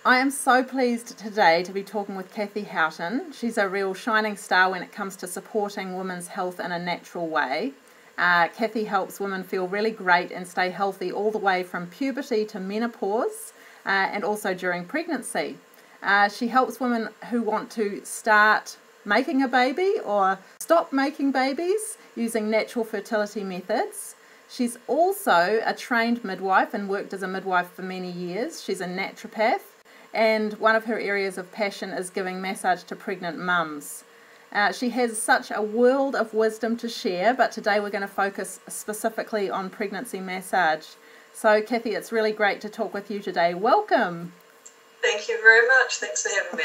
I am so pleased today to be talking with Kathy Houghton. She's a real shining star when it comes to supporting women's health in a natural way. Kathy helps women feel really great and stay healthy all the way from puberty to menopause and also during pregnancy. She helps women who want to start making a baby or stop making babies using natural fertility methods. She's also a trained midwife and worked as a midwife for many years. She's a naturopath, and one of her areas of passion is giving massage to pregnant mums. She has such a world of wisdom to share, but today we're going to focus specifically on pregnancy massage. So Kathy, it's really great to talk with you today. Welcome. Thank you very much. Thanks for having me,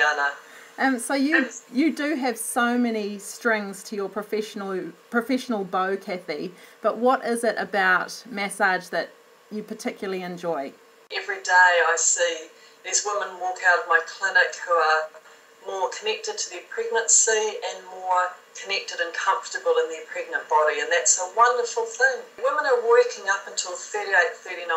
Anna. So you do have so many strings to your professional bow, Kathy, but what is it about massage that you particularly enjoy? Every day I see these women walk out of my clinic who are more connected to their pregnancy and more connected and comfortable in their pregnant body, and that's a wonderful thing. Women are working up until 38, 39,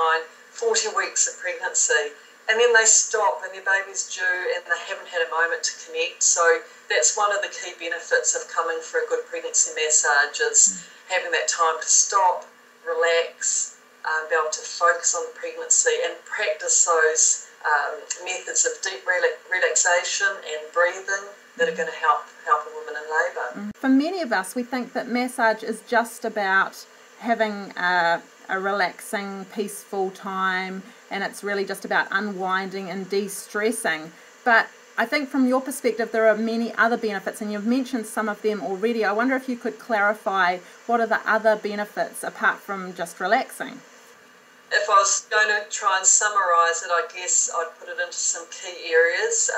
40 weeks of pregnancy, and then they stop and their baby's due and they haven't had a moment to connect. So that's one of the key benefits of coming for a good pregnancy massage, is having that time to stop, relax, be able to focus on the pregnancy and practice those methods of deep relaxation and breathing that are going to help a woman in labour. For many of us, we think that massage is just about having a relaxing, peaceful time, and it's really just about unwinding and de-stressing. But I think from your perspective, there are many other benefits, and you've mentioned some of them already. I wonder if you could clarify what are the other benefits apart from just relaxing? If I was going to try and summarise it, I guess I'd put it into some key areas.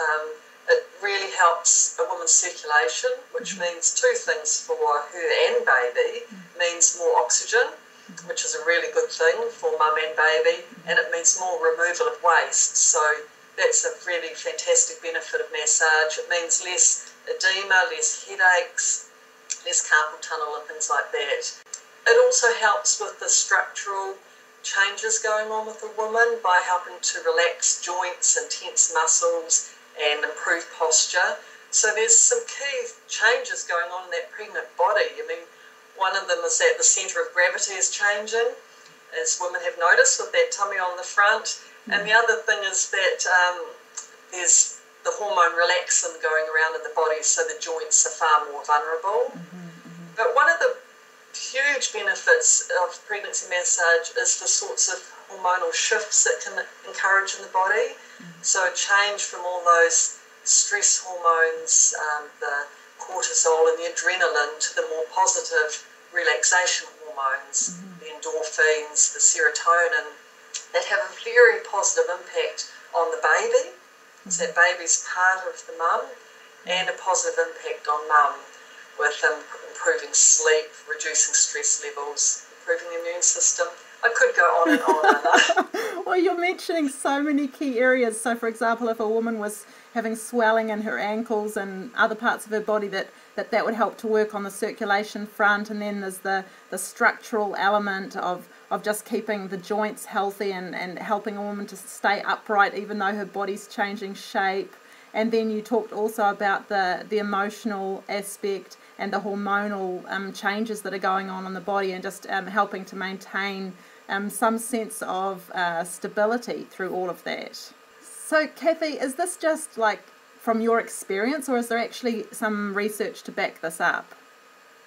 It really helps a woman's circulation, which means two things for her and baby. Means more oxygen, which is a really good thing for mum and baby, and it means more removal of waste. So that's a really fantastic benefit of massage. It means less edema, less headaches, less carpal tunnel and things like that. It also helps with the structural changes going on with a woman by helping to relax joints and tense muscles and improve posture. So there's some key changes going on in that pregnant body. I mean, one of them is that the centre of gravity is changing, as women have noticed with that tummy on the front. And the other thing is that there's the hormone relaxin going around in the body, so the joints are far more vulnerable. But one of the huge benefits of pregnancy massage is the sorts of hormonal shifts it can encourage in the body. So a change from all those stress hormones, the cortisol and the adrenaline, to the more positive relaxation hormones, the endorphins, the serotonin, that have a very positive impact on the baby. So that baby's part of the mum, and a positive impact on mum, with improving sleep, reducing stress levels, improving the immune system. I could go on and on. Well, you're mentioning so many key areas. So, for example, if a woman was having swelling in her ankles and other parts of her body, that would help to work on the circulation front. And then there's the structural element of just keeping the joints healthy and helping a woman to stay upright even though her body's changing shape. And then you talked also about the emotional aspect and the hormonal changes that are going on in the body, and just helping to maintain some sense of stability through all of that. So Kathy, is this just like from your experience, or is there actually some research to back this up?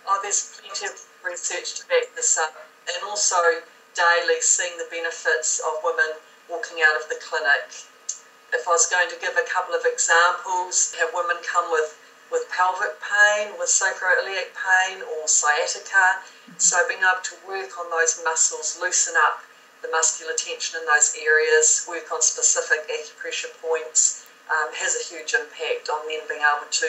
Oh, there's plenty of research to back this up, and also daily seeing the benefits of women walking out of the clinic. If I was going to give a couple of examples, have women come with pelvic pain, with sacroiliac pain or sciatica. So being able to work on those muscles, loosen up the muscular tension in those areas, work on specific acupressure points, has a huge impact on them being able to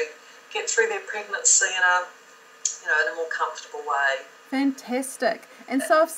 get through their pregnancy in a more comfortable way. Fantastic. And so if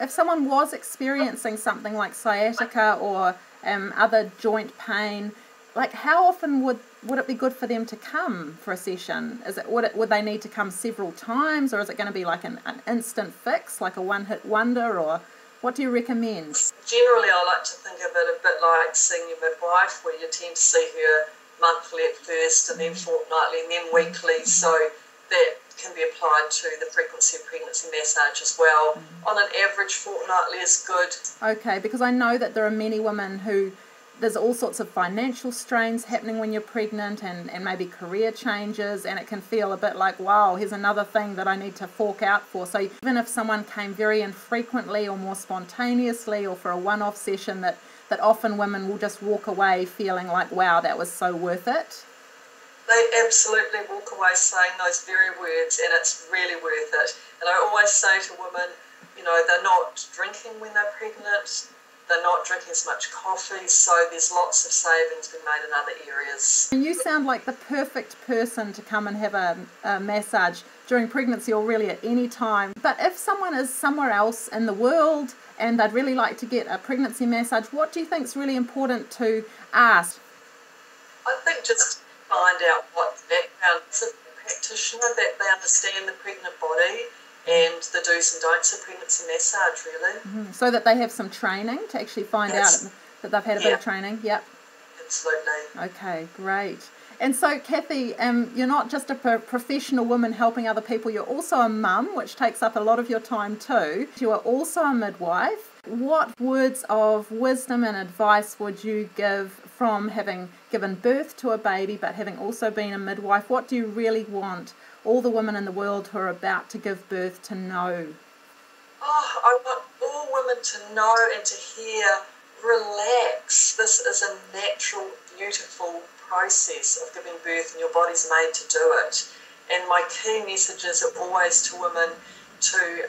someone was experiencing something like sciatica or other joint pain, like how often would it be good for them to come for a session? Would they need to come several times, or is it going to be like an instant fix, like a one-hit wonder, or What do you recommend? Generally, I like to think of it a bit like seeing your midwife, where you tend to see her monthly at first, and then fortnightly, and then weekly. So that can be applied to the frequency of pregnancy massage as well. On an average, fortnightly is good. Okay, because I know that there are many women who there's all sorts of financial strains happening when you're pregnant, and maybe career changes, and it can feel a bit like, wow, here's another thing that I need to fork out for. So even if someone came very infrequently or more spontaneously or for a one-off session, that often women will just walk away feeling like, wow, that was so worth it. They absolutely walk away saying those very words, and it's really worth it. And I always say to women, you know, they're not drinking when they're pregnant, they're not drinking as much coffee, so there's lots of savings being made in other areas. And you sound like the perfect person to come and have a massage during pregnancy, or really at any time. But if someone is somewhere else in the world and they'd really like to get a pregnancy massage, what do you think is really important to ask? I think just find out what background is of the practitioner, that they understand the pregnant body and the do's and don'ts of pregnancy massage, really. So that they have some training to actually find out that they've had a bit of training. Yep. Absolutely. Okay, great. And so, Kathy, you're not just a professional woman helping other people, you're also a mum, which takes up a lot of your time too. You are also a midwife. What words of wisdom and advice would you give from having given birth to a baby but having also been a midwife? What do you really want all the women in the world who are about to give birth to know? Oh, I want all women to know and to hear, relax. This is a natural, beautiful process of giving birth, and your body's made to do it. And my key messages are always to women to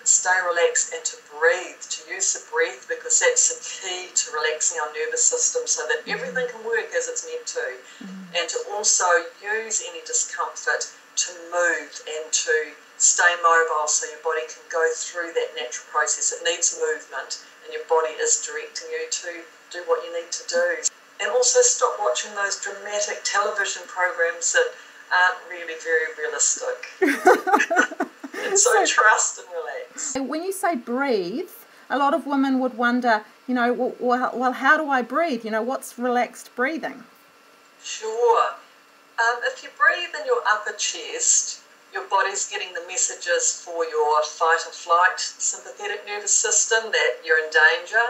stay relaxed and to breathe, to use the breath, because that's the key to relaxing our nervous system so that everything can work as it's meant to. And to also use any discomfort to move and to stay mobile so your body can go through that natural process. It needs movement, and your body is directing you to do what you need to do. And also stop watching those dramatic television programs that aren't really very realistic. And so trust and relax. When you say breathe, a lot of women would wonder, you know, well, how do I breathe? You know, what's relaxed breathing? Sure. If you breathe in your upper chest, your body's getting the messages for your fight or flight sympathetic nervous system that you're in danger.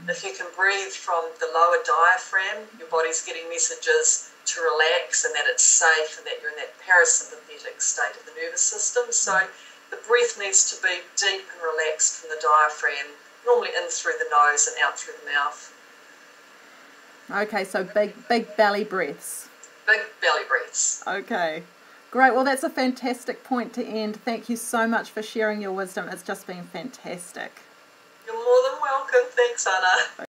If you can breathe from the lower diaphragm, your body's getting messages to relax and that it's safe and that you're in that parasympathetic state of the nervous system. So the breath needs to be deep and relaxed from the diaphragm, normally in through the nose and out through the mouth. Okay, so big belly breaths. Big belly breaths. Okay, great. Well, that's a fantastic point to end. Thank you so much for sharing your wisdom. It's just been fantastic. You're more than welcome. Thanks, Anna.